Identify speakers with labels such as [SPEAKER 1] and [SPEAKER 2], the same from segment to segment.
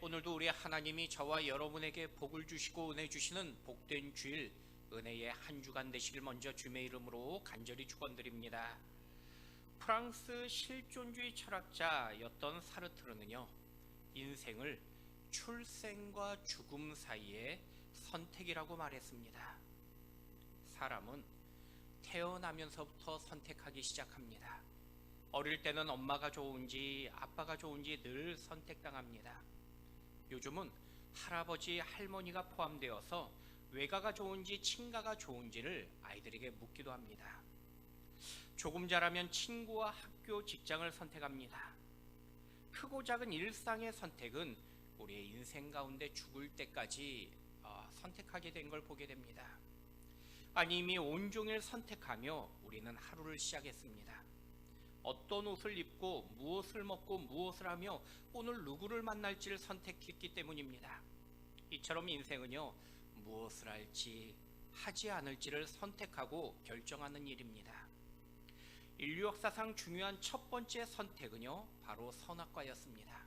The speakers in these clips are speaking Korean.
[SPEAKER 1] 오늘도 우리 하나님이 저와 여러분에게 복을 주시고 은혜 주시는 복된 주일, 은혜의 한 주간 되시길 먼저 주님의 이름으로 간절히 축원드립니다. 프랑스 실존주의 철학자였던 사르트르는요, 인생을 출생과 죽음 사이의 선택이라고 말했습니다. 사람은 태어나면서부터 선택하기 시작합니다. 어릴 때는 엄마가 좋은지 아빠가 좋은지 늘 선택당합니다. 요즘은 할아버지, 할머니가 포함되어서 외가가 좋은지 친가가 좋은지를 아이들에게 묻기도 합니다. 조금 자라면 친구와 학교, 직장을 선택합니다. 크고 작은 일상의 선택은 우리의 인생 가운데 죽을 때까지 선택하게 된 걸 보게 됩니다. 아니, 이미 온종일 선택하며 우리는 하루를 시작했습니다. 어떤 옷을 입고 무엇을 먹고 무엇을 하며 오늘 누구를 만날지를 선택했기 때문입니다. 이처럼 인생은요, 무엇을 할지 하지 않을지를 선택하고 결정하는 일입니다. 인류 역사상 중요한 첫 번째 선택은요, 바로 선악과였습니다.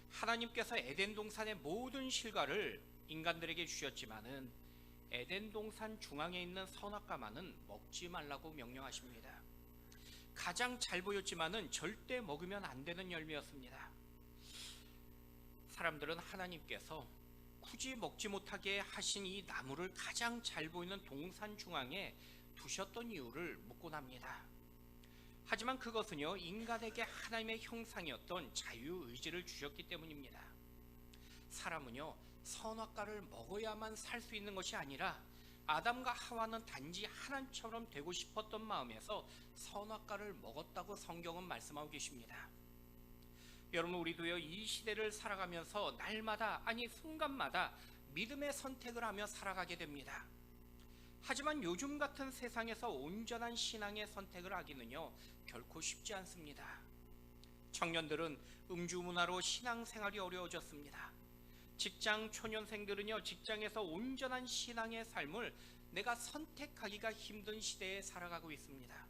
[SPEAKER 1] 하나님께서 에덴 동산의 모든 실과를 인간들에게 주셨지만은 에덴 동산 중앙에 있는 선악과만은 먹지 말라고 명령하십니다. 가장 잘 보였지만은 절대 먹으면 안 되는 열매였습니다. 사람들은 하나님께서 굳이 먹지 못하게 하신 이 나무를 가장 잘 보이는 동산 중앙에 두셨던 이유를 묻곤 합니다. 하지만 그것은요, 인간에게 하나님의 형상이었던 자유의지를 주셨기 때문입니다. 사람은요, 선악과를 먹어야만 살 수 있는 것이 아니라 아담과 하와는 단지 하나님처럼 되고 싶었던 마음에서 선악과를 먹었다고 성경은 말씀하고 계십니다. 여러분, 우리도요, 이 시대를 살아가면서 날마다, 아니 순간마다 믿음의 선택을 하며 살아가게 됩니다. 하지만 요즘 같은 세상에서 온전한 신앙의 선택을 하기는요, 결코 쉽지 않습니다. 청년들은 음주문화로 신앙생활이 어려워졌습니다. 직장 초년생들은요, 직장에서 온전한 신앙의 삶을 내가 선택하기가 힘든 시대에 살아가고 있습니다.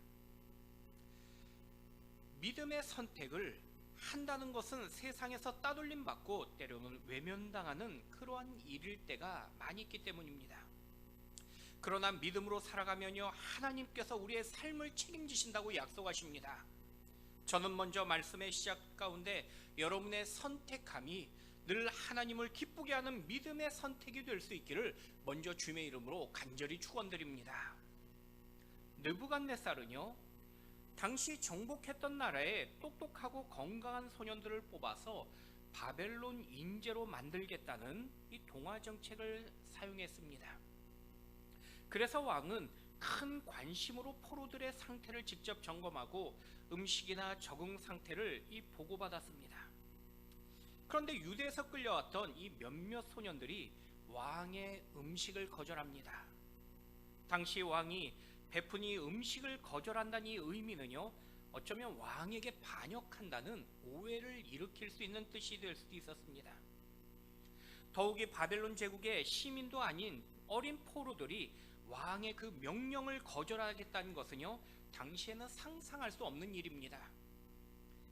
[SPEAKER 1] 믿음의 선택을 한다는 것은 세상에서 따돌림 받고 때로는 외면당하는 그러한 일일 때가 많이 있기 때문입니다. 그러나 믿음으로 살아가면요, 하나님께서 우리의 삶을 책임지신다고 약속하십니다. 저는 먼저 말씀의 시작 가운데 여러분의 선택함이 늘 하나님을 기쁘게 하는 믿음의 선택이 될 수 있기를 먼저 주님의 이름으로 간절히 축원드립니다. 느부갓네살은요, 당시 정복했던 나라에 똑똑하고 건강한 소년들을 뽑아서 바벨론 인재로 만들겠다는 이 동화 정책을 사용했습니다. 그래서 왕은 큰 관심으로 포로들의 상태를 직접 점검하고 음식이나 적응 상태를 보고받았습니다. 그런데 유대에서 끌려왔던 이 몇몇 소년들이 왕의 음식을 거절합니다. 당시 왕이 베푼이 음식을 거절한다는 이 의미는요, 어쩌면 왕에게 반역한다는 오해를 일으킬 수 있는 뜻이 될 수도 있었습니다. 더욱이 바벨론 제국의 시민도 아닌 어린 포로들이 왕의 그 명령을 거절하겠다는 것은요, 당시에는 상상할 수 없는 일입니다.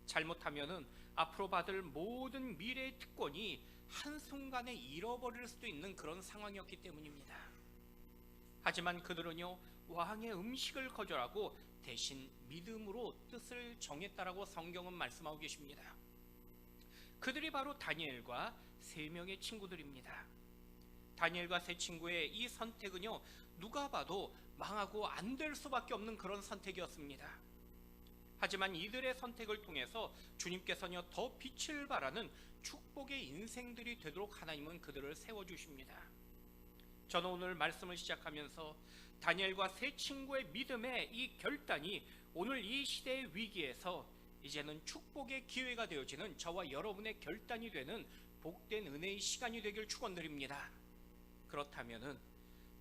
[SPEAKER 1] 잘못하면은 앞으로 받을 모든 미래의 특권이 한순간에 잃어버릴 수도 있는 그런 상황이었기 때문입니다. 하지만 그들은요, 왕의 음식을 거절하고 대신 믿음으로 뜻을 정했다라고 성경은 말씀하고 계십니다. 그들이 바로 다니엘과 세 명의 친구들입니다. 다니엘과 세 친구의 이 선택은요, 누가 봐도 망하고 안 될 수밖에 없는 그런 선택이었습니다. 하지만 이들의 선택을 통해서 주님께서는요, 더 빛을 발하는 축복의 인생들이 되도록 하나님은 그들을 세워주십니다. 저는 오늘 말씀을 시작하면서 다니엘과 세 친구의 믿음의 이 결단이 오늘 이 시대의 위기에서 이제는 축복의 기회가 되어지는 저와 여러분의 결단이 되는 복된 은혜의 시간이 되길 축원드립니다. 그렇다면은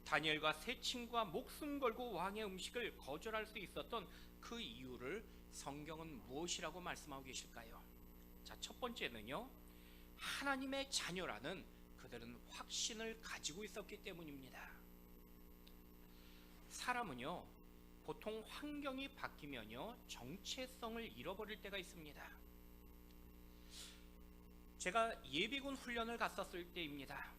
[SPEAKER 1] 다니엘과 세 친구가 목숨 걸고 왕의 음식을 거절할 수 있었던 그 이유를 성경은 무엇이라고 말씀하고 계실까요? 자, 첫 번째는요, 하나님의 자녀라는 그들은 확신을 가지고 있었기 때문입니다. 사람은요, 보통 환경이 바뀌면요, 정체성을 잃어버릴 때가 있습니다. 제가 예비군 훈련을 갔었을 때입니다.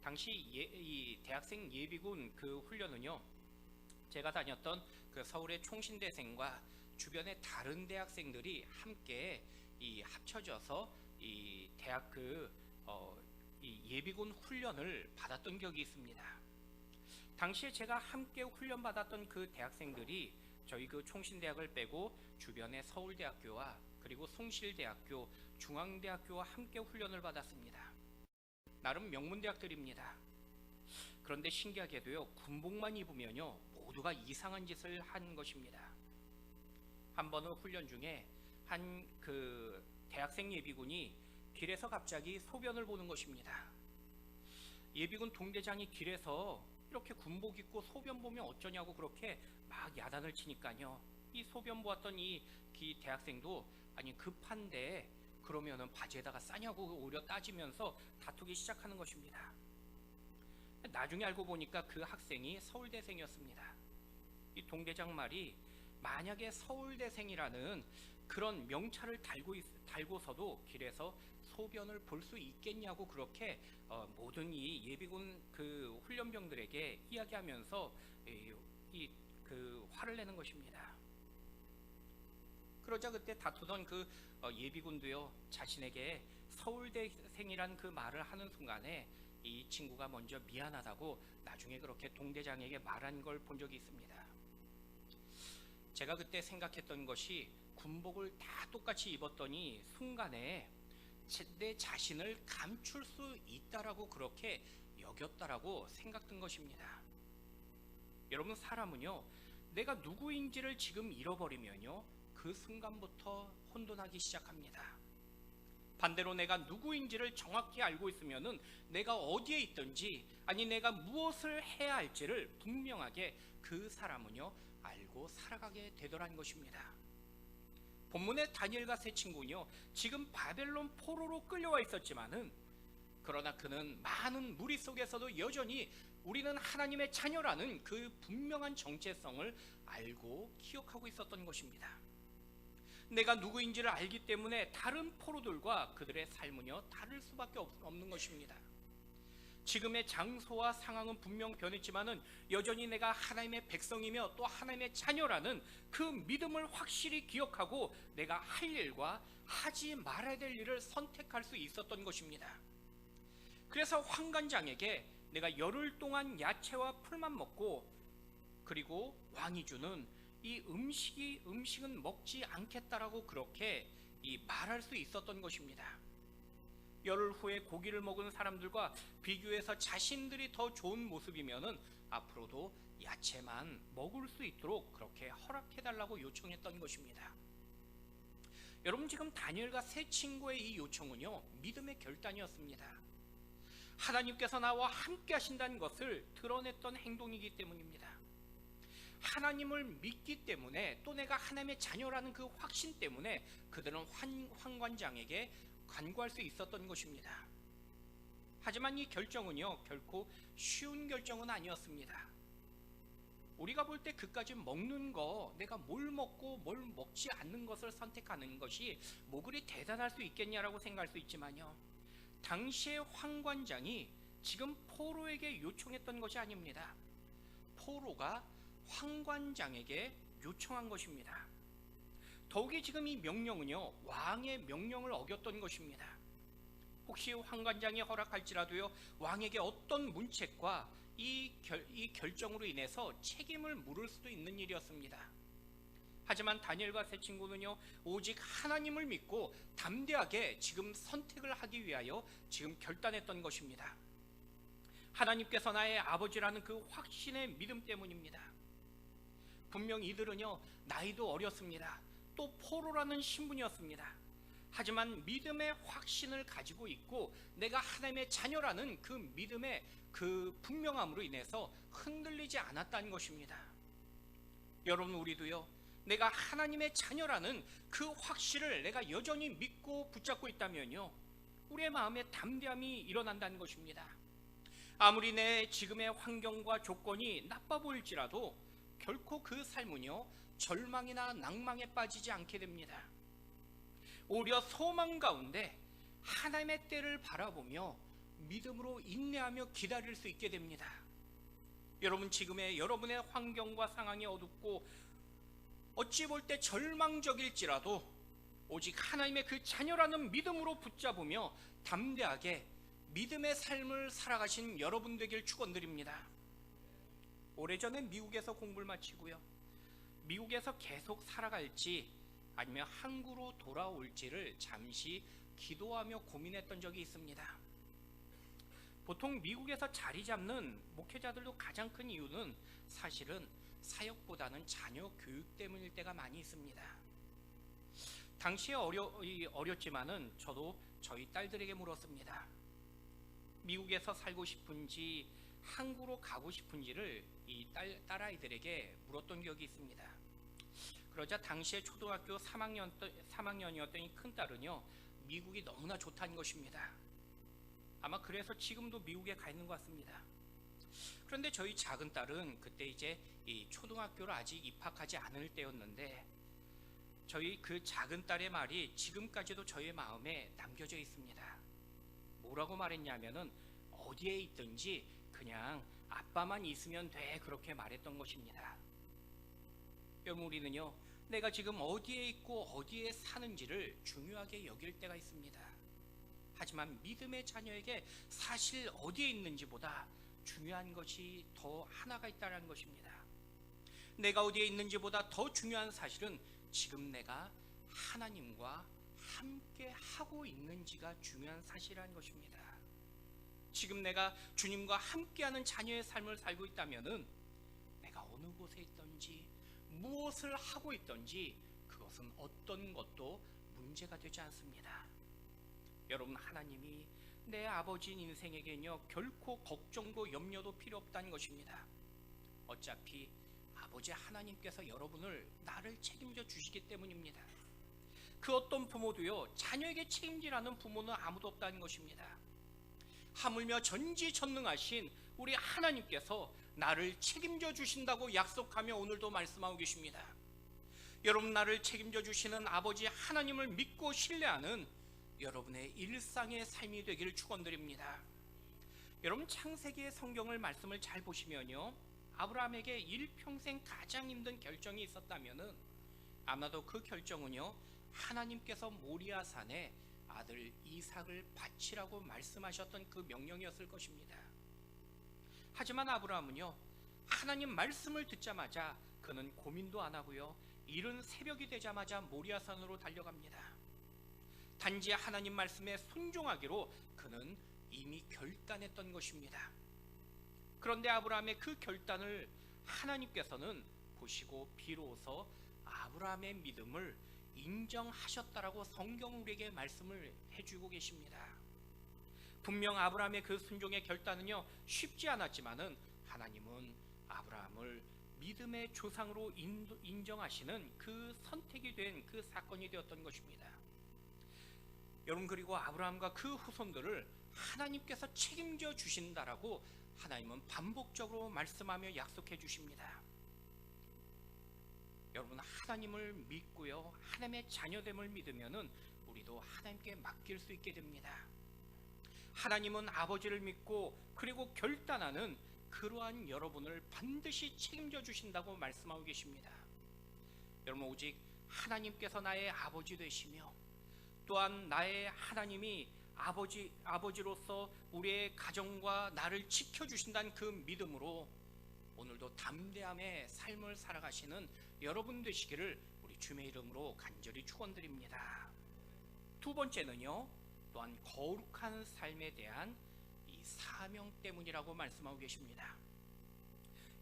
[SPEAKER 1] 당시 이 대학생 예비군 그 훈련은요, 제가 다녔던 그 서울의 총신대생과 주변의 다른 대학생들이 함께 합쳐져서 이 대학 이 예비군 훈련을 받았던 기억이 있습니다. 당시에 제가 함께 훈련 받았던 그 대학생들이 저희 그 총신대학을 빼고 주변의 서울대학교와 그리고 숭실대학교, 중앙대학교와 함께 훈련을 받았습니다. 나름 명문대학들입니다. 그런데 신기하게도요, 군복만 입으면요 모두가 이상한 짓을 한 것입니다. 한 번은 훈련 중에 한 그 대학생 예비군이 길에서 갑자기 소변을 보는 것입니다. 예비군 동대장이 길에서 이렇게 군복 입고 소변 보면 어쩌냐고 그렇게 막 야단을 치니까요, 이 소변 보았던 이 대학생도 아니 급한데 그러면은 바지에다가 싸냐고 오히려 따지면서 다투기 시작하는 것입니다. 나중에 알고 보니까 그 학생이 서울대생이었습니다. 이 동대장 말이 만약에 서울대생이라는 그런 명찰을 달고서도 길에서 소변을 볼 수 있겠냐고 그렇게 모든 이 예비군 그 훈련병들에게 이야기하면서 그 화를 내는 것입니다. 그러자 그때 다투던 그 예비군도요, 자신에게 서울대생이란 그 말을 하는 순간에 이 친구가 먼저 미안하다고 나중에 그렇게 동대장에게 말한 걸 본 적이 있습니다. 제가 그때 생각했던 것이 군복을 다 똑같이 입었더니 순간에 내 자신을 감출 수 있다라고 그렇게 여겼다라고 생각된 것입니다. 여러분, 사람은요, 내가 누구인지를 지금 잃어버리면요 그 순간부터 혼돈하기 시작합니다. 반대로 내가 누구인지를 정확히 알고 있으면은 내가 어디에 있든지 아니 내가 무엇을 해야 할지를 분명하게 그 사람은요 알고 살아가게 되더라는 것입니다. 본문의 다니엘과 세 친구는요 지금 바벨론 포로로 끌려와 있었지만은 그러나 그는 많은 무리 속에서도 여전히 우리는 하나님의 자녀라는 그 분명한 정체성을 알고 기억하고 있었던 것입니다. 내가 누구인지를 알기 때문에 다른 포로들과 그들의 삶은요 다를 수밖에 없는 것입니다. 지금의 장소와 상황은 분명 변했지만은 여전히 내가 하나님의 백성이며 또 하나님의 자녀라는 그 믿음을 확실히 기억하고 내가 할 일과 하지 말아야 될 일을 선택할 수 있었던 것입니다. 그래서 환관장에게 내가 열흘 동안 야채와 풀만 먹고 그리고 왕이 주는 이 음식은 먹지 않겠다라고 그렇게 말할 수 있었던 것입니다. 열흘 후에 고기를 먹은 사람들과 비교해서 자신들이 더 좋은 모습이면은 앞으로도 야채만 먹을 수 있도록 그렇게 허락해달라고 요청했던 것입니다. 여러분, 지금 다니엘과 세 친구의 이 요청은요 믿음의 결단이었습니다. 하나님께서 나와 함께 하신다는 것을 드러냈던 행동이기 때문입니다. 하나님을 믿기 때문에 또 내가 하나님의 자녀라는 그 확신 때문에 그들은 환관장에게 간구할 수 있었던 것입니다. 하지만 이 결정은요 결코 쉬운 결정은 아니었습니다. 우리가 볼 때 그까지 먹는 거, 내가 뭘 먹고 뭘 먹지 않는 것을 선택하는 것이 뭐 그리 대단할 수 있겠냐라고 생각할 수 있지만요, 당시의 환관장이 지금 포로에게 요청했던 것이 아닙니다. 포로가 환관장에게 요청한 것입니다. 더욱이 지금 이 명령은요 왕의 명령을 어겼던 것입니다. 혹시 환관장이 허락할지라도요 왕에게 어떤 문책과 이 결정으로 인해서 책임을 물을 수도 있는 일이었습니다. 하지만 다니엘과 세 친구는요 오직 하나님을 믿고 담대하게 지금 선택을 하기 위하여 지금 결단했던 것입니다. 하나님께서 나의 아버지라는 그 확신의 믿음 때문입니다. 분명 이들은요 나이도 어렸습니다. 또 포로라는 신분이었습니다. 하지만 믿음의 확신을 가지고 있고 내가 하나님의 자녀라는 그 믿음의 그 분명함으로 인해서 흔들리지 않았다는 것입니다. 여러분, 우리도요 내가 하나님의 자녀라는 그 확신을 내가 여전히 믿고 붙잡고 있다면요 우리의 마음에 담대함이 일어난다는 것입니다. 아무리 내 지금의 환경과 조건이 나빠 보일지라도 결코 그 삶은요 절망이나 낭망에 빠지지 않게 됩니다. 오히려 소망 가운데 하나님의 때를 바라보며 믿음으로 인내하며 기다릴 수 있게 됩니다. 여러분, 지금의 여러분의 환경과 상황이 어둡고 어찌 볼 때 절망적일지라도 오직 하나님의 그 자녀라는 믿음으로 붙잡으며 담대하게 믿음의 삶을 살아가신 여러분 되길 축원드립니다. 오래전에 미국에서 공부를 마치고요, 미국에서 계속 살아갈지 아니면 한국으로 돌아올지를 잠시 기도하며 고민했던 적이 있습니다. 보통 미국에서 자리 잡는 목회자들도 가장 큰 이유는 사실은 사역보다는 자녀 교육 때문일 때가 많이 있습니다. 당시에 어렸지만은 저도 저희 딸들에게 물었습니다. 미국에서 살고 싶은지 한국으로 가고 싶은지를 이 딸아이들에게 물었던 기억이 있습니다. 그러자 당시에 초등학교 3학년이었던 이 큰딸은요, 미국이 너무나 좋다는 것입니다. 아마 그래서 지금도 미국에 가 있는 것 같습니다. 그런데 저희 작은 딸은 그때 이제 이 초등학교를 아직 입학하지 않을 때였는데, 저희 그 작은 딸의 말이 지금까지도 저의 마음에 남겨져 있습니다. 뭐라고 말했냐면은 어디에 있든지 그냥 아빠만 있으면 돼, 그렇게 말했던 것입니다. 여러분, 우리는요, 내가 지금 어디에 있고 어디에 사는지를 중요하게 여길 때가 있습니다. 하지만 믿음의 자녀에게 사실 어디에 있는지보다 중요한 것이 더 하나가 있다는 것입니다. 내가 어디에 있는지보다 더 중요한 사실은 지금 내가 하나님과 함께 하고 있는지가 중요한 사실이라는 것입니다. 지금 내가 주님과 함께하는 자녀의 삶을 살고 있다면은 내가 어느 곳에 있든지 무엇을 하고 있든지 그것은 어떤 것도 문제가 되지 않습니다. 여러분, 하나님이 내 아버지 인생에게는요, 결코 걱정도 염려도 필요 없다는 것입니다. 어차피 아버지 하나님께서 여러분을, 나를 책임져 주시기 때문입니다. 그 어떤 부모도요, 자녀에게 책임지라는 부모는 아무도 없다는 것입니다. 하물며 전지전능하신 우리 하나님께서 나를 책임져 주신다고 약속하며 오늘도 말씀하고 계십니다. 여러분, 나를 책임져 주시는 아버지 하나님을 믿고 신뢰하는 여러분의 일상의 삶이 되기를 축원드립니다. 여러분, 창세기의 성경을 말씀을 잘 보시면요, 아브라함에게 일평생 가장 힘든 결정이 있었다면은 아마도 그 결정은요, 하나님께서 모리아산에 아들 이삭을 바치라고 말씀하셨던 그 명령이었을 것입니다. 하지만 아브라함은요, 하나님 말씀을 듣자마자 그는 고민도 안 하고요, 이른 새벽이 되자마자 모리아산으로 달려갑니다. 단지 하나님 말씀에 순종하기로 그는 이미 결단했던 것입니다. 그런데 아브라함의 그 결단을 하나님께서는 보시고 비로소 아브라함의 믿음을 인정하셨다라고 성경 우리에게 말씀을 해주고 계십니다. 분명 아브라함의 그 순종의 결단은요, 쉽지 않았지만은 하나님은 아브라함을 믿음의 조상으로 인정하시는 그 선택이 된 그 사건이 되었던 것입니다. 여러분, 그리고 아브라함과 그 후손들을 하나님께서 책임져 주신다라고 하나님은 반복적으로 말씀하며 약속해 주십니다. 여러분, 하나님을 믿고요, 하나님의 자녀됨을 믿으면은 우리도 하나님께 맡길 수 있게 됩니다. 하나님은 아버지를 믿고 그리고 결단하는 그러한 여러분을 반드시 책임져 주신다고 말씀하고 계십니다. 여러분, 오직 하나님께서 나의 아버지 되시며 또한 나의 하나님이 아버지로서 우리의 가정과 나를 지켜주신다는 그 믿음으로 오늘도 담대함의 삶을 살아가시는 여러분 되시기를 우리 주님의 이름으로 간절히 축원드립니다. 두 번째는요, 또한 거룩한 삶에 대한 이 사명 때문이라고 말씀하고 계십니다.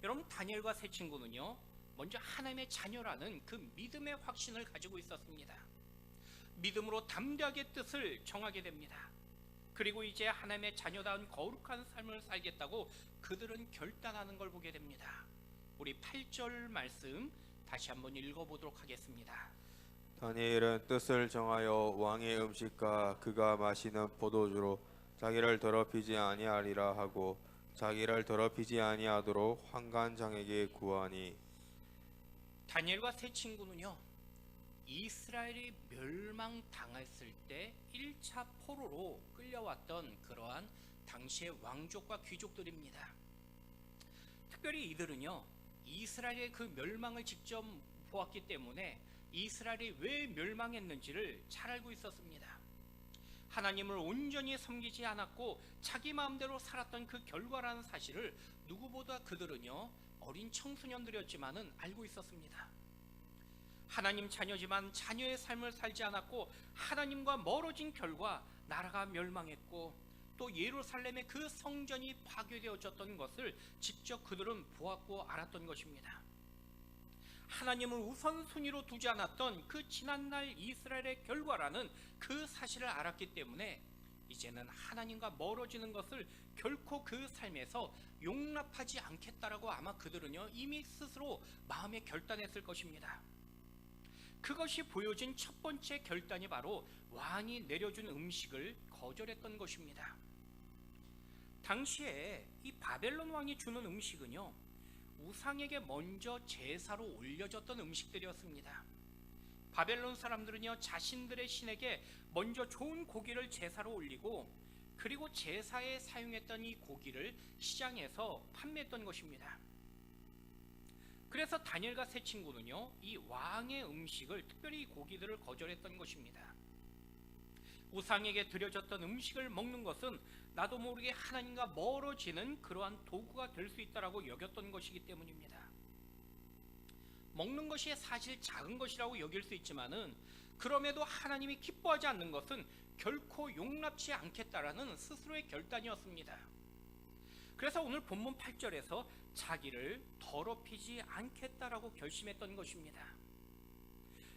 [SPEAKER 1] 여러분, 다니엘과 세 친구는요, 먼저 하나님의 자녀라는 그 믿음의 확신을 가지고 있었습니다. 믿음으로 담대하게 뜻을 정하게 됩니다. 그리고 이제 하나님의 자녀다운 거룩한 삶을 살겠다고 그들은 결단하는 걸 보게 됩니다. 우리 8절 말씀 다시 한번 읽어보도록 하겠습니다.
[SPEAKER 2] 다니엘은 뜻을 정하여 왕의 음식과 그가 마시는 포도주로 자기를 더럽히지 아니하리라 하고 자기를 더럽히지 아니하도록 환관장에게 구하니.
[SPEAKER 1] 다니엘과 세 친구는요, 이스라엘이 멸망당했을 때 1차 포로로 끌려왔던 그러한 당시의 왕족과 귀족들입니다. 특별히 이들은요, 이스라엘의 그 멸망을 직접 보았기 때문에 이스라엘이 왜 멸망했는지를 잘 알고 있었습니다. 하나님을 온전히 섬기지 않았고 자기 마음대로 살았던 그 결과라는 사실을 누구보다 그들은요, 어린 청소년들이었지만은 알고 있었습니다. 하나님 자녀지만 자녀의 삶을 살지 않았고 하나님과 멀어진 결과 나라가 멸망했고 또 예루살렘의 그 성전이 파괴되어졌던 것을 직접 그들은 보았고 알았던 것입니다. 하나님을 우선순위로 두지 않았던 그 지난날 이스라엘의 결과라는 그 사실을 알았기 때문에 이제는 하나님과 멀어지는 것을 결코 그 삶에서 용납하지 않겠다라고 아마 그들은요, 이미 스스로 마음에 결단했을 것입니다. 그것이 보여진 첫 번째 결단이 바로 왕이 내려준 음식을 거절했던 것입니다. 당시에 이 바벨론 왕이 주는 음식은요, 우상에게 먼저 제사로 올려졌던 음식들이었습니다. 바벨론 사람들은요, 자신들의 신에게 먼저 좋은 고기를 제사로 올리고 그리고 제사에 사용했던 이 고기를 시장에서 판매했던 것입니다. 그래서 다니엘과 세 친구는요, 이 왕의 음식을, 특별히 고기들을 거절했던 것입니다. 우상에게 드려졌던 음식을 먹는 것은 나도 모르게 하나님과 멀어지는 그러한 도구가 될 수 있다라고 여겼던 것이기 때문입니다. 먹는 것이 사실 작은 것이라고 여길 수 있지만은 그럼에도 하나님이 기뻐하지 않는 것은 결코 용납치 않겠다라는 스스로의 결단이었습니다. 그래서 오늘 본문 8절에서 자기를 더럽히지 않겠다라고 결심했던 것입니다.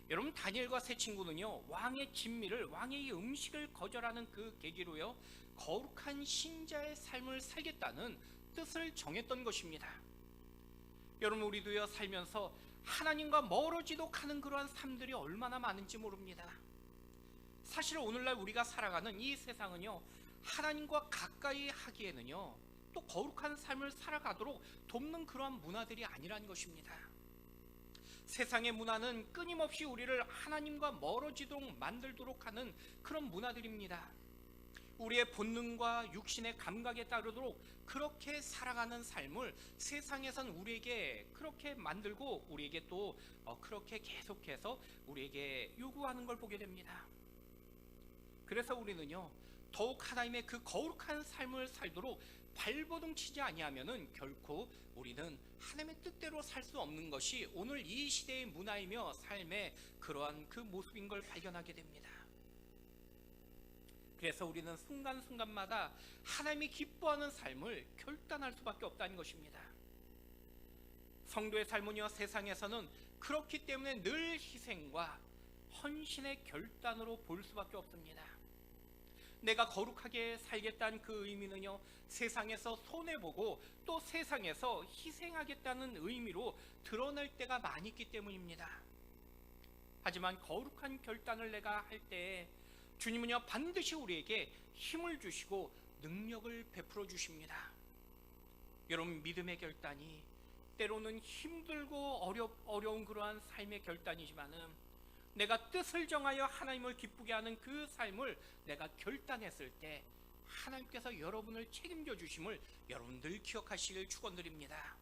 [SPEAKER 1] 여러분, 다니엘과 세 친구는요, 왕의 진미를, 왕의 이 음식을 거절하는 그 계기로요, 거룩한 신자의 삶을 살겠다는 뜻을 정했던 것입니다. 여러분, 우리도요, 살면서 하나님과 멀어지도록 하는 그러한 삶들이 얼마나 많은지 모릅니다. 사실 오늘날 우리가 살아가는 이 세상은요, 하나님과 가까이 하기에는요, 또 거룩한 삶을 살아가도록 돕는 그러한 문화들이 아니라는 것입니다. 세상의 문화는 끊임없이 우리를 하나님과 멀어지도록 만들도록 하는 그런 문화들입니다. 우리의 본능과 육신의 감각에 따르도록 그렇게 살아가는 삶을 세상에선 우리에게 그렇게 만들고 우리에게 또 그렇게 계속해서 우리에게 요구하는 걸 보게 됩니다. 그래서 우리는요, 더욱 하나님의 그 거룩한 삶을 살도록 발버둥 치지 아니하면은 결코 우리는 하나님의 뜻대로 살 수 없는 것이 오늘 이 시대의 문화이며 삶의 그러한 그 모습인 걸 발견하게 됩니다. 그래서 우리는 순간순간마다 하나님이 기뻐하는 삶을 결단할 수밖에 없다는 것입니다. 성도의 삶은요, 세상에서는 그렇기 때문에 늘 희생과 헌신의 결단으로 볼 수밖에 없습니다. 내가 거룩하게 살겠다는 그 의미는요, 세상에서 손해보고 또 세상에서 희생하겠다는 의미로 드러날 때가 많이 있기 때문입니다. 하지만 거룩한 결단을 내가 할 때 주님은요, 반드시 우리에게 힘을 주시고 능력을 베풀어 주십니다. 여러분, 믿음의 결단이 때로는 힘들고 어려운 그러한 삶의 결단이지만은 내가 뜻을 정하여 하나님을 기쁘게 하는 그 삶을 내가 결단했을 때 하나님께서 여러분을 책임져 주심을 여러분 늘 기억하시길 축원드립니다.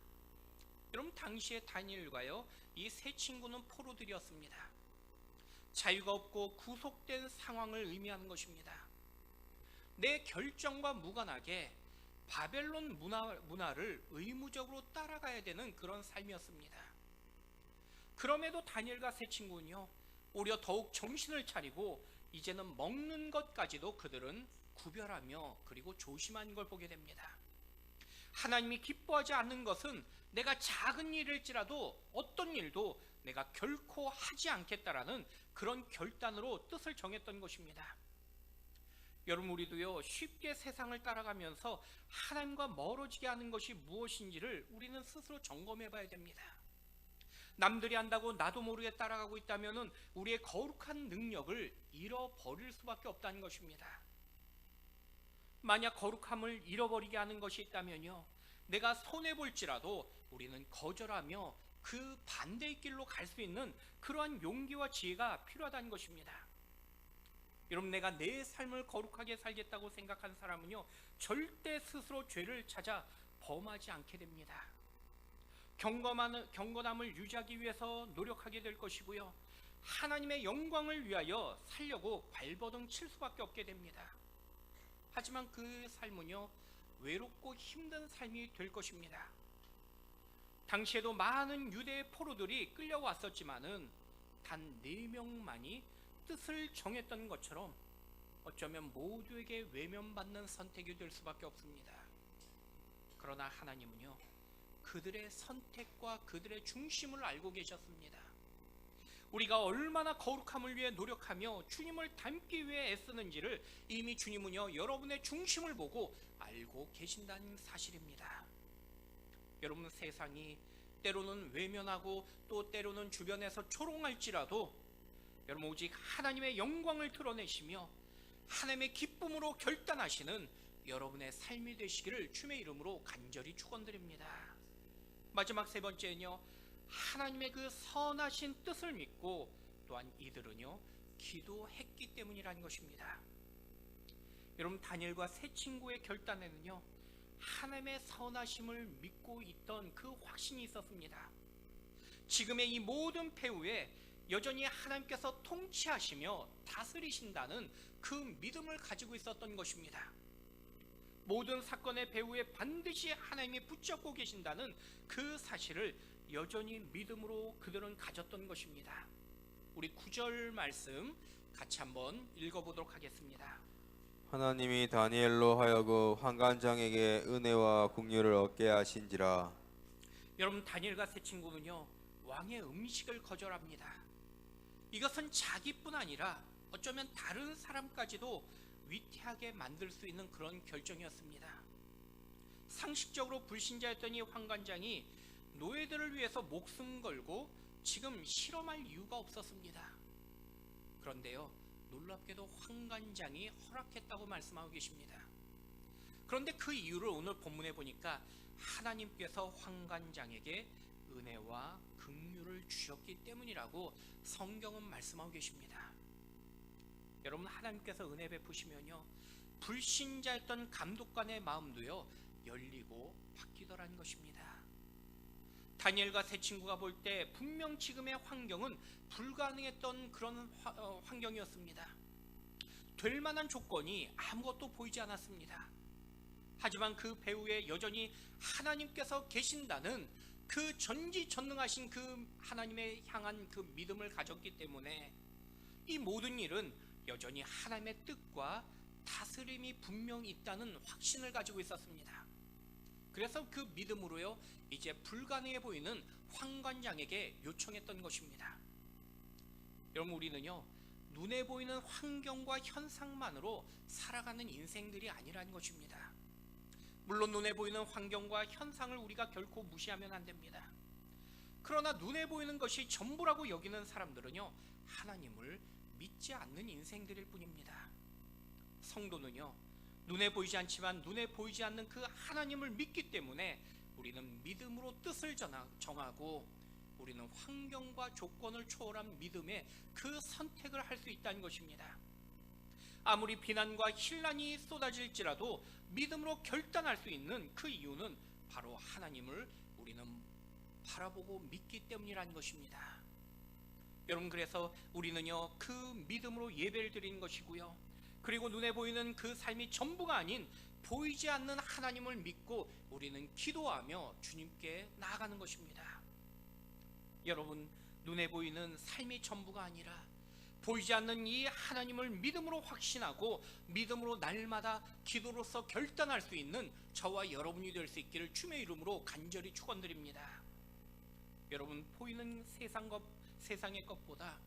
[SPEAKER 1] 여러분, 당시에 다니엘과요, 이 세 친구는 포로들이었습니다. 자유가 없고 구속된 상황을 의미하는 것입니다. 내 결정과 무관하게 바벨론 문화를 의무적으로 따라가야 되는 그런 삶이었습니다. 그럼에도 다니엘과 세 친구는요, 오히려 더욱 정신을 차리고 이제는 먹는 것까지도 그들은 구별하며 그리고 조심한 걸 보게 됩니다. 하나님이 기뻐하지 않는 것은 내가 작은 일일지라도 어떤 일도 내가 결코 하지 않겠다라는 그런 결단으로 뜻을 정했던 것입니다. 여러분, 우리도요, 쉽게 세상을 따라가면서 하나님과 멀어지게 하는 것이 무엇인지를 우리는 스스로 점검해 봐야 됩니다. 남들이 한다고 나도 모르게 따라가고 있다면 우리의 거룩한 능력을 잃어버릴 수밖에 없다는 것입니다. 만약 거룩함을 잃어버리게 하는 것이 있다면요, 내가 손해볼지라도 우리는 거절하며 그 반대의 길로 갈 수 있는 그러한 용기와 지혜가 필요하다는 것입니다. 여러분, 내가 내 삶을 거룩하게 살겠다고 생각한 사람은요, 절대 스스로 죄를 찾아 범하지 않게 됩니다. 경건함을 유지하기 위해서 노력하게 될 것이고요, 하나님의 영광을 위하여 살려고 발버둥 칠 수밖에 없게 됩니다. 하지만 그 삶은요, 외롭고 힘든 삶이 될 것입니다. 당시에도 많은 유대의 포로들이 끌려왔었지만은 단 4명만이 뜻을 정했던 것처럼 어쩌면 모두에게 외면받는 선택이 될 수밖에 없습니다. 그러나 하나님은요, 그들의 선택과 그들의 중심을 알고 계셨습니다. 우리가 얼마나 거룩함을 위해 노력하며 주님을 닮기 위해 애쓰는지를 이미 주님은요, 여러분의 중심을 보고 알고 계신다는 사실입니다. 여러분, 세상이 때로는 외면하고 또 때로는 주변에서 조롱할지라도 여러분, 오직 하나님의 영광을 드러내시며 하나님의 기쁨으로 결단하시는 여러분의 삶이 되시기를 주님의 이름으로 간절히 축원드립니다. 마지막 세 번째는요, 하나님의 그 선하신 뜻을 믿고 또한 이들은요, 기도했기 때문이라는 것입니다. 여러분, 다니엘과 세 친구의 결단에는요, 하나님의 선하심을 믿고 있던 그 확신이 있었습니다. 지금의 이 모든 배후에 여전히 하나님께서 통치하시며 다스리신다는 그 믿음을 가지고 있었던 것입니다. 모든 사건의 배후에 반드시 하나님이 붙잡고 계신다는 그 사실을 여전히 믿음으로 그들은 가졌던 것입니다. 우리 9절 말씀 같이 한번 읽어보도록 하겠습니다.
[SPEAKER 2] 하나님이 다니엘로 하여금 환관장에게 은혜와 긍휼을 얻게 하신지라.
[SPEAKER 1] 여러분, 다니엘과 세 친구는요, 왕의 음식을 거절합니다. 이것은 자기뿐 아니라 어쩌면 다른 사람까지도 위태하게 만들 수 있는 그런 결정이었습니다. 상식적으로 불신자였던 이 환관장이 노예들을 위해서 목숨 걸고 지금 실험할 이유가 없었습니다. 그런데요, 놀랍게도 환관장이 허락했다고 말씀하고 계십니다. 그런데 그 이유를 오늘 본문에 보니까 하나님께서 환관장에게 은혜와 긍휼을 주셨기 때문이라고 성경은 말씀하고 계십니다. 여러분, 하나님께서 은혜 베푸시면요, 불신자였던 감독관의 마음도요, 열리고 바뀌더라는 것입니다. 다니엘과 세 친구가 볼 때 분명 지금의 환경은 불가능했던 그런 환경이었습니다. 될 만한 조건이 아무것도 보이지 않았습니다. 하지만 그 배후에 여전히 하나님께서 계신다는 그 전지전능하신 그 하나님의 향한 그 믿음을 가졌기 때문에 이 모든 일은 여전히 하나님의 뜻과 다스림이 분명히 있다는 확신을 가지고 있었습니다. 그래서 그 믿음으로요, 이제 불가능해 보이는 환관장에게 요청했던 것입니다. 여러분, 우리는요, 눈에 보이는 환경과 현상만으로 살아가는 인생들이 아니라는 것입니다. 물론 눈에 보이는 환경과 현상을 우리가 결코 무시하면 안 됩니다. 그러나 눈에 보이는 것이 전부라고 여기는 사람들은요, 하나님을 믿지 않는 인생들일 뿐입니다. 성도는요, 눈에 보이지 않지만 눈에 보이지 않는 그 하나님을 믿기 때문에 우리는 믿음으로 뜻을 정하고 우리는 환경과 조건을 초월한 믿음의 그 선택을 할 수 있다는 것입니다. 아무리 비난과 혼란이 쏟아질지라도 믿음으로 결단할 수 있는 그 이유는 바로 하나님을 우리는 바라보고 믿기 때문이라는 것입니다. 여러분, 그래서 우리는요, 그 믿음으로 예배를 드리는 것이고요, 그리고 눈에 보이는 그 삶이 전부가 아닌 보이지 않는 하나님을 믿고 우리는 기도하며 주님께 나아가는 것입니다. 여러분, 눈에 보이는 삶이 전부가 아니라 보이지 않는 이 하나님을 믿음으로 확신하고 믿음으로 날마다 기도로서 결단할 수 있는 저와 여러분이 될 수 있기를 주님의 이름으로 간절히 축원드립니다. 여러분, 보이는 세상의 것보다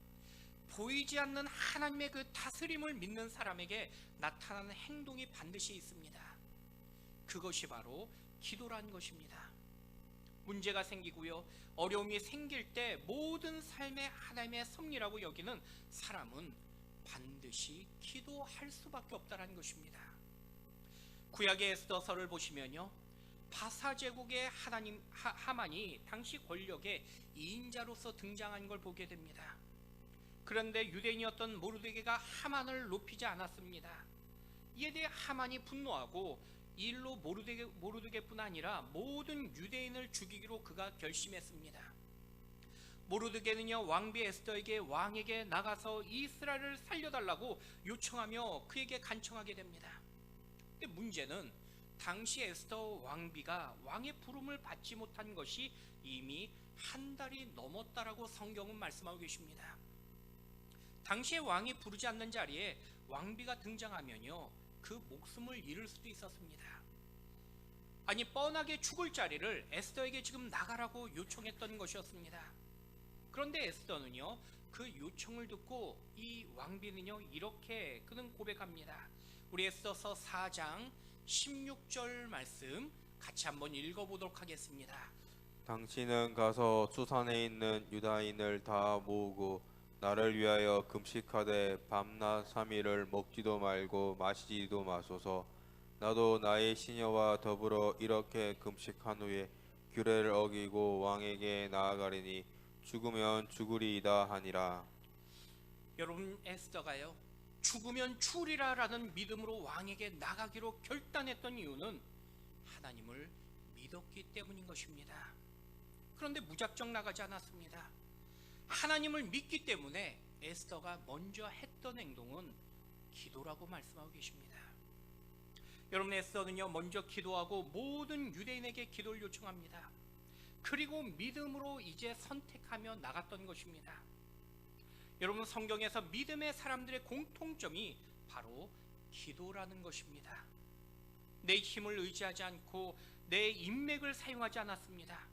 [SPEAKER 1] 보이지 않는 하나님의 그 다스림을 믿는 사람에게 나타나는 행동이 반드시 있습니다. 그것이 바로 기도라는 것입니다. 문제가 생기고요, 어려움이 생길 때 모든 삶의 하나님의 섭리라고 여기는 사람은 반드시 기도할 수밖에 없다는 것입니다. 구약의 에스더서를 보시면요, 바사 제국의 하만이 당시 권력의 2인자로서 등장한 걸 보게 됩니다. 그런데 유대인이었던 모르드게가 하만을 높이지 않았습니다. 이에 대해 하만이 분노하고 이 일로 모르드게뿐 아니라 모든 유대인을 죽이기로 그가 결심했습니다. 모르드게는요, 왕비 에스더에게 왕에게 나가서 이스라엘을 살려달라고 요청하며 그에게 간청하게 됩니다. 근데 문제는 당시 에스더 왕비가 왕의 부름을 받지 못한 것이 이미 한 달이 넘었다라고 성경은 말씀하고 계십니다. 당시에 왕이 부르지 않는 자리에 왕비가 등장하면요, 그 목숨을 잃을 수도 있었습니다. 아니, 뻔하게 죽을 자리를 에스더에게 지금 나가라고 요청했던 것이었습니다. 그런데 에스더는요, 그 요청을 듣고 이 왕비는요, 이렇게 그는 고백합니다. 우리 에스더서 4장 16절 말씀 같이 한번 읽어보도록 하겠습니다.
[SPEAKER 2] 당신은 가서 수산에 있는 유다인을 다 모으고 나를 위하여 금식하되 밤낮 3일을 먹지도 말고 마시지도 마소서. 나도 나의 시녀와 더불어 이렇게 금식한 후에 규례를 어기고 왕에게 나아가리니 죽으면 죽으리이다 하니라.
[SPEAKER 1] 여러분, 에스더가요, 죽으면 죽으리라라는 믿음으로 왕에게 나가기로 결단했던 이유는 하나님을 믿었기 때문인 것입니다. 그런데 무작정 나가지 않았습니다. 하나님을 믿기 때문에 에스더가 먼저 했던 행동은 기도라고 말씀하고 계십니다. 여러분, 에스더는요, 먼저 기도하고 모든 유대인에게 기도를 요청합니다. 그리고 믿음으로 이제 선택하며 나갔던 것입니다. 여러분, 성경에서 믿음의 사람들의 공통점이 바로 기도라는 것입니다. 내 힘을 의지하지 않고 내 인맥을 사용하지 않았습니다.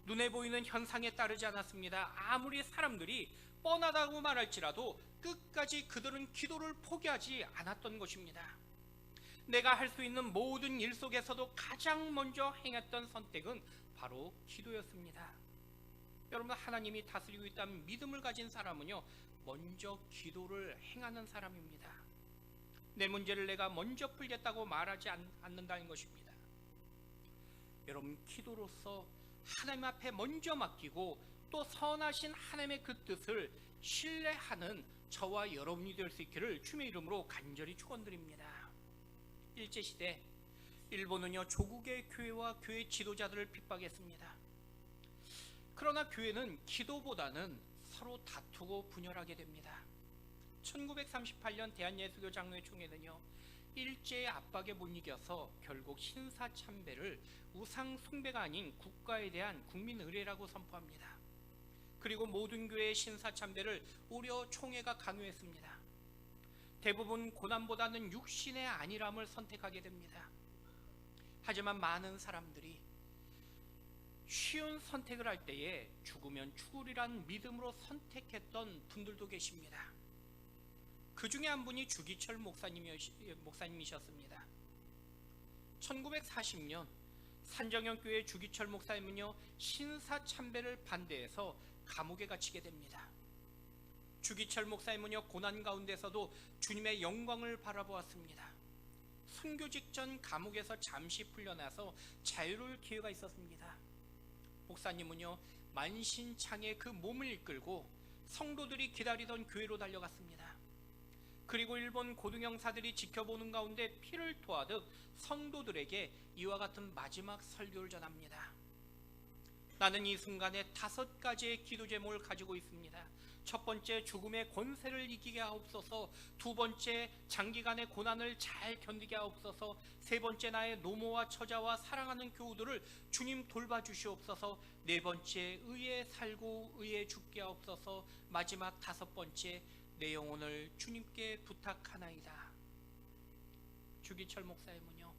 [SPEAKER 1] 눈에 보이는 현상에 따르지 않았습니다. 아무리 사람들이 뻔하다고 말할지라도 끝까지 그들은 기도를 포기하지 않았던 것입니다. 내가 할 수 있는 모든 일 속에서도 가장 먼저 행했던 선택은 바로 기도였습니다. 여러분, 하나님이 다스리고 있다는 믿음을 가진 사람은요, 먼저 기도를 행하는 사람입니다. 내 문제를 내가 먼저 풀겠다고 말하지 않는다는 것입니다. 여러분, 기도로서 하나님 앞에 먼저 맡기고 또 선하신 하나님의 그 뜻을 신뢰하는 저와 여러분이 될 수 있기를 주님의 이름으로 간절히 축원드립니다. 일제시대 일본은요, 조국의 교회와 교회 지도자들을 핍박했습니다. 그러나 교회는 기도보다는 서로 다투고 분열하게 됩니다. 1938년 대한예수교 장로회 총회는요, 일제의 압박에 못 이겨서 결국 신사참배를 우상 숭배가 아닌 국가에 대한 국민 의례라고 선포합니다. 그리고 모든 교회의 신사참배를 오히려 총회가 강요했습니다. 대부분 고난보다는 육신의 안일함을 선택하게 됩니다. 하지만 많은 사람들이 쉬운 선택을 할 때에 죽으면 죽으리란 믿음으로 선택했던 분들도 계십니다. 그 중에 한 분이 주기철 목사님이셨습니다. 1940년 산정형교회 주기철 목사님은요, 신사참배를 반대해서 감옥에 갇히게 됩니다. 주기철 목사님은요, 고난 가운데서도 주님의 영광을 바라보았습니다. 순교 직전 감옥에서 잠시 풀려나서 자유로울 기회가 있었습니다. 목사님은요, 만신창에 그 몸을 이끌고 성도들이 기다리던 교회로 달려갔습니다. 그리고 일본 고등형사들이 지켜보는 가운데 피를 토하듯 성도들에게 이와 같은 마지막 설교를 전합니다. 나는 이 순간에 5가지의 기도 제목을 가지고 있습니다. 첫 번째, 죽음의 권세를 이기게 하옵소서. 두 번째, 장기간의 고난을 잘 견디게 하옵소서. 세 번째, 나의 노모와 처자와 사랑하는 교우들을 주님 돌봐주시옵소서. 네 번째, 의에 살고 의에 죽게 하옵소서. 마지막 5번째, 내 영혼을 주님께 부탁하나이다. 주기철 목사님은요,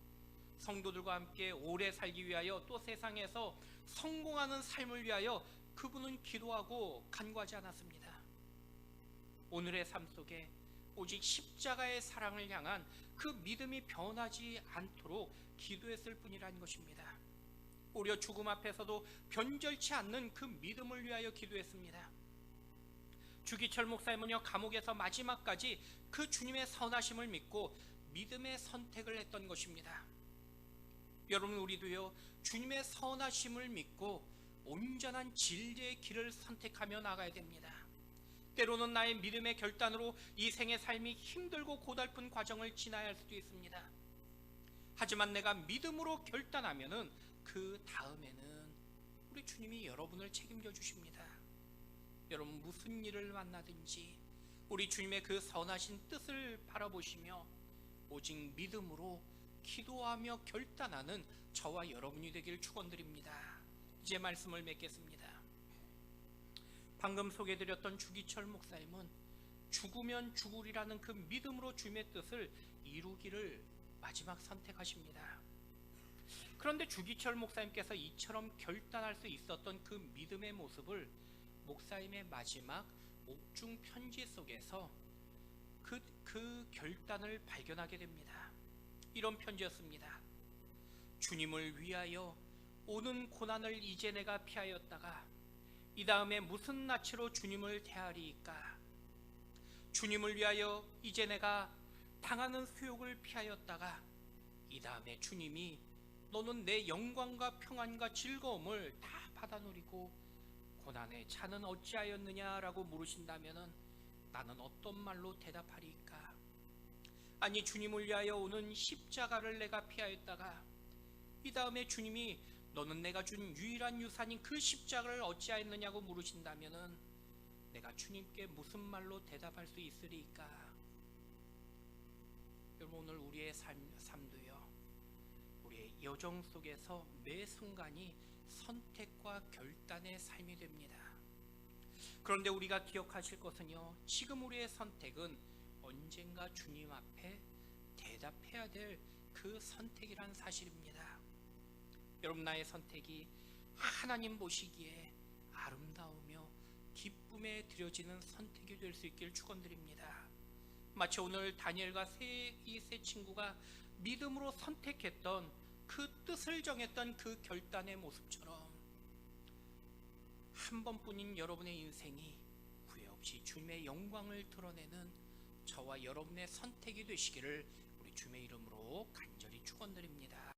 [SPEAKER 1] 성도들과 함께 오래 살기 위하여 또 세상에서 성공하는 삶을 위하여 그분은 기도하고 간구하지 않았습니다. 오늘의 삶 속에 오직 십자가의 사랑을 향한 그 믿음이 변하지 않도록 기도했을 뿐이라는 것입니다. 오히려 죽음 앞에서도 변절치 않는 그 믿음을 위하여 기도했습니다. 주기철 목사님은요, 감옥에서 마지막까지 그 주님의 선하심을 믿고 믿음의 선택을 했던 것입니다. 여러분, 우리도요, 주님의 선하심을 믿고 온전한 진리의 길을 선택하며 나가야 됩니다. 때로는 나의 믿음의 결단으로 이 생의 삶이 힘들고 고달픈 과정을 지나야 할 수도 있습니다. 하지만 내가 믿음으로 결단하면은 그 다음에는 우리 주님이 여러분을 책임져 주십니다. 여러분, 무슨 일을 만나든지 우리 주님의 그 선하신 뜻을 바라보시며 오직 믿음으로 기도하며 결단하는 저와 여러분이 되길 축원드립니다. 이제 말씀을 맺겠습니다. 방금 소개해드렸던 주기철 목사님은 죽으면 죽으리라는 그 믿음으로 주님의 뜻을 이루기를 마지막 선택하십니다. 그런데 주기철 목사님께서 이처럼 결단할 수 있었던 그 믿음의 모습을 목사님의 마지막 옥중 편지 속에서 그 결단을 발견하게 됩니다. 이런 편지였습니다. 주님을 위하여 오는 고난을 이제 내가 피하였다가 이 다음에 무슨 낯으로 주님을 대하리이까? 주님을 위하여 이제 내가 당하는 수욕을 피하였다가 이 다음에 주님이 너는 내 영광과 평안과 즐거움을 다 받아 누리고 고난의 차는 어찌하였느냐라고 물으신다면 나는 어떤 말로 대답하리까? 아니, 주님을 위하여 오는 십자가를 내가 피하였다가 이 다음에 주님이 너는 내가 준 유일한 유산인 그 십자가를 어찌하였느냐고 물으신다면 내가 주님께 무슨 말로 대답할 수 있으리까? 여러분, 오늘 우리의 삶도요, 우리의 여정 속에서 매 순간이 선택과 결단의 삶이 됩니다. 그런데 우리가 기억하실 것은요, 지금 우리의 선택은 언젠가 주님 앞에 대답해야 될 그 선택이란 사실입니다. 여러분, 나의 선택이 하나님 보시기에 아름다우며 기쁨에 드려지는 선택이 될 수 있길 축원드립니다. 마치 오늘 다니엘과 이 세 친구가 믿음으로 선택했던 그 뜻을 정했던 그 결단의 모습처럼 한 번뿐인 여러분의 인생이 후회 없이 주님의 영광을 드러내는 저와 여러분의 선택이 되시기를 우리 주님의 이름으로 간절히 축원드립니다.